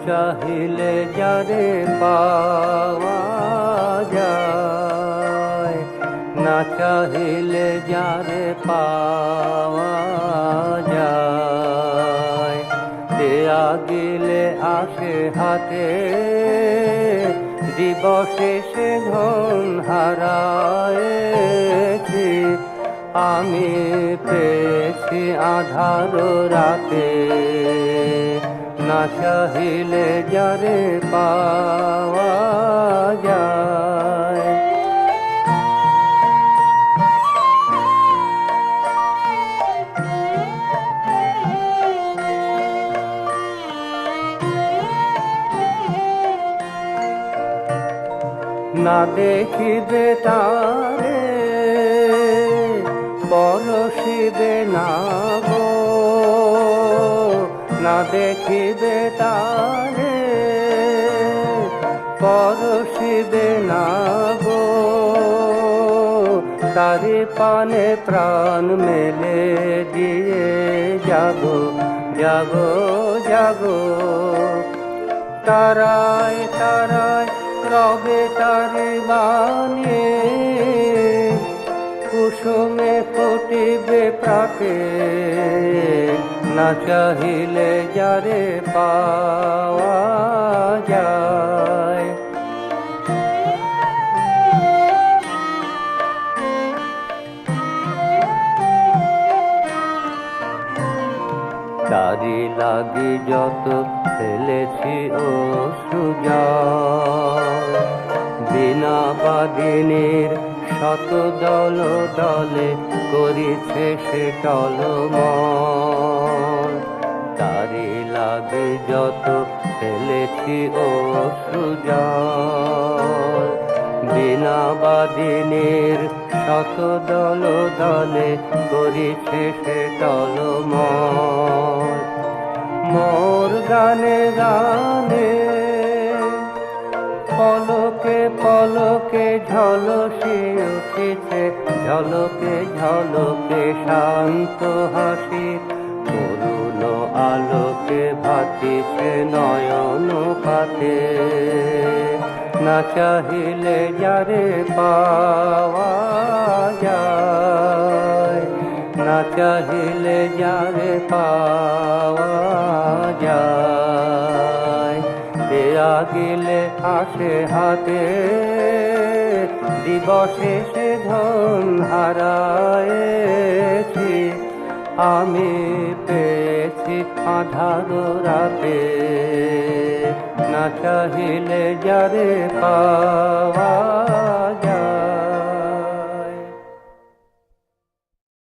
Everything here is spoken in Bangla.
চাহিলে যারে পাওয়া যায়, না চাহিলে যারে পাওয়া যায়। দেয়া গেলে আসে হাতে, দিবসে সে ধন হারায়েছি। আমি পেয়েছি আধার রাতে, না চাহিলে যারে পাওয়া যায়। না দেখিবে তারে পরশিবে না গো, না দেখিবে তারে পরশিবে না গো। তারি পানে প্রাণ মেলে দিয়ে জাগো জাগো জাগো। তারায় তারায় রবে তারে বানিয়ে, কুসুমে ফুটিবে প্রাতে, না চাহিলে যারে পাওয়া যায়। তারি লাগি যত ফেলেছি অশ্রু জল, বিনা বাদিনীর শত দল দলে করিছে সে টলমল। তারি লাগি যত ফেলেছি অশ্রু জল, বিনা বাদিনীর শত দল দলে করিছে সে টলমল। মোর গানে গানে পলকে পলকে ঝলসে উঠেছে, ঝলকে ঝলকে শান্ত হাসি, করুণ আলোকে ভাতিছে নয়ন পাতে, না চাহিলে যারে পাওয়া যায়, না চাহিলে যারে পাওয়া যায়। দেয়া গেলে আসে হাতে, দিবসে সে ধন হারায়েছি। আমি পেয়েছি আধার রাতে, না চাহিলে যারে পাওয়া যায়।